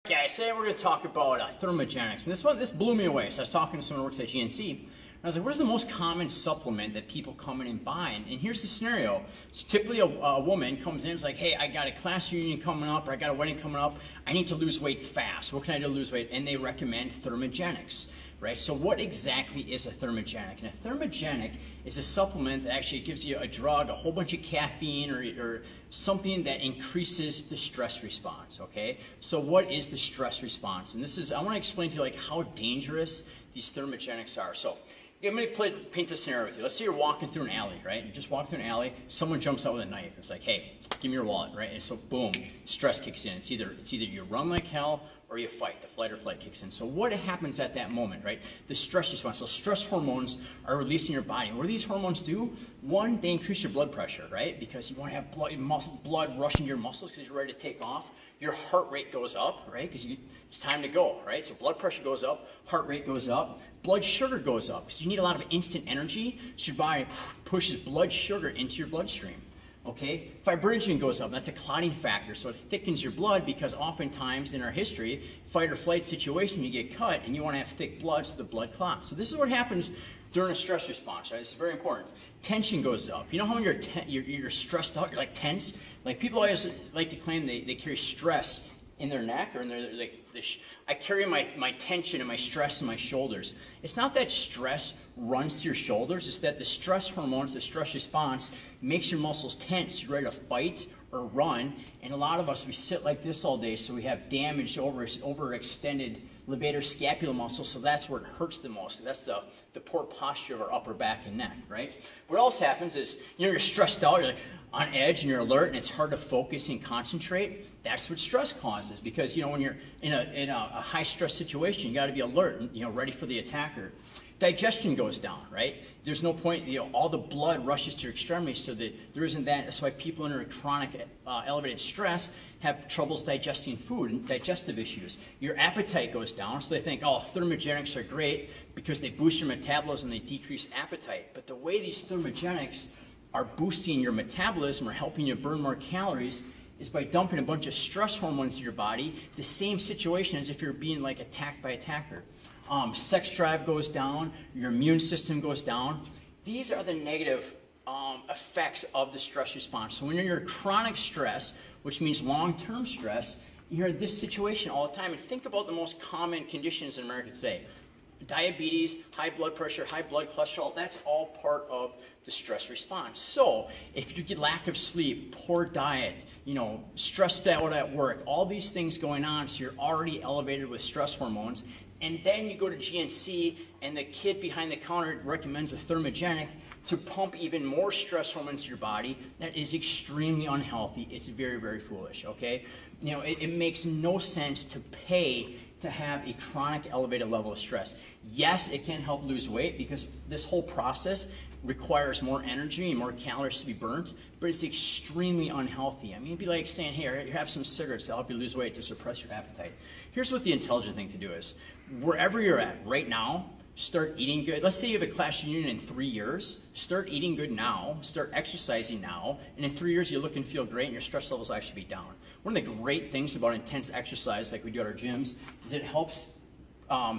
Guys, today we're going to talk about Thermogenics, and this blew me away. So I was talking to someone who works at GNC, and I was like, what is the most common supplement that people come in and buy? And here's the scenario. So typically a woman comes in and is like, hey, I got a class reunion coming up, or I got a wedding coming up, I need to lose weight fast. What can I do to lose weight? And they recommend Thermogenics, right? So what exactly is a thermogenic? And a thermogenic is a supplement that actually gives you a drug, a whole bunch of caffeine, or something that increases the stress response, okay? So what is the stress response? And I want to explain to you like how dangerous these thermogenics are. So I'm going to paint this scenario with you. Let's say you're walking through an alley, right? You just walk through an alley, someone jumps out with a knife. It's like, hey, give me your wallet, right? And so boom, stress kicks in. It's either you run like hell or you fight. The flight or flight kicks in. So what happens at that moment, right? The stress response. So stress hormones are released in your body. What do these hormones do? One, they increase your blood pressure, right? Because you want to have blood rushing to your muscles because you're ready to take off. Your heart rate goes up, right? Because it's time to go, right? So blood pressure goes up, heart rate goes up, blood sugar goes up because you need a lot of instant energy. So your body pushes blood sugar into your bloodstream. Okay, fibrinogen goes up. That's a clotting factor, so it thickens your blood because oftentimes in our history, fight or flight situation, you get cut and you want to have thick blood so the blood clots. So this is what happens during a stress response, right? This is very important. Tension goes up. You know how when you're stressed out, you're like tense? Like people always like to claim they carry stress in their neck or in their I carry my tension and my stress in my shoulders. It's not that stress runs to your shoulders, it's that the stress hormones, the stress response makes your muscles tense. You're ready to fight or run, and a lot of us, we sit like this all day, so we have damaged overextended levator scapular muscle, so that's where it hurts the most, because that's the poor posture of our upper back and neck, right? What else happens is, you're stressed out, you're like on edge and you're alert and it's hard to focus and concentrate. That's what stress causes, because when you're in a high stress situation, you got to be alert and ready for the attacker. Digestion goes down, right? There's no point, all the blood rushes to your extremities, so that there isn't that. That's why people under chronic elevated stress have troubles digesting food and digestive issues. Your appetite goes down, so they think, oh, thermogenics are great because they boost your metabolism and they decrease appetite. But the way these thermogenics are boosting your metabolism or helping you burn more calories is by dumping a bunch of stress hormones to your body, the same situation as if you're being like attacked by an attacker. Sex drive goes down, your immune system goes down. These are the negative effects of the stress response. So when you're in chronic stress, which means long-term stress, you're in this situation all the time. And think about the most common conditions in America today. Diabetes, high blood pressure, high blood cholesterol, that's all part of the stress response. So if you get lack of sleep, poor diet, stressed out at work, all these things going on, so you're already elevated with stress hormones, and then you go to GNC and the kid behind the counter recommends a thermogenic to pump even more stress hormones to your body, that is extremely unhealthy. It's very, very foolish, okay? It makes no sense to pay to have a chronic elevated level of stress. Yes, it can help lose weight because this whole process requires more energy and more calories to be burnt, but it's extremely unhealthy. I mean, it'd be like saying, hey, have some cigarettes to help you lose weight to suppress your appetite. Here's what the intelligent thing to do is, wherever you're at right now, start eating good. Let's say you have a class reunion in 3 years. Start eating good now. Start exercising now. And in 3 years, you look and feel great, and your stress levels will actually be down. One of the great things about intense exercise, like we do at our gyms, is it helps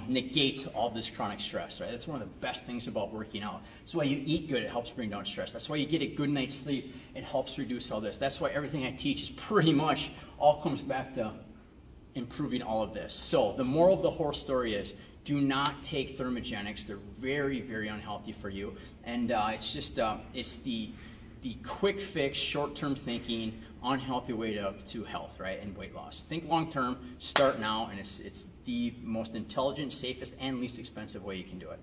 negate all this chronic stress, right? That's one of the best things about working out. That's why you eat good. It helps bring down stress. That's why you get a good night's sleep. It helps reduce all this. That's why everything I teach is pretty much all comes back to improving all of this. So the moral of the whole story is, do not take thermogenics. They're very, very unhealthy for you. And it's just, it's the quick fix, short-term thinking, unhealthy way to health, right, and weight loss. Think long-term, start now, and it's the most intelligent, safest, and least expensive way you can do it.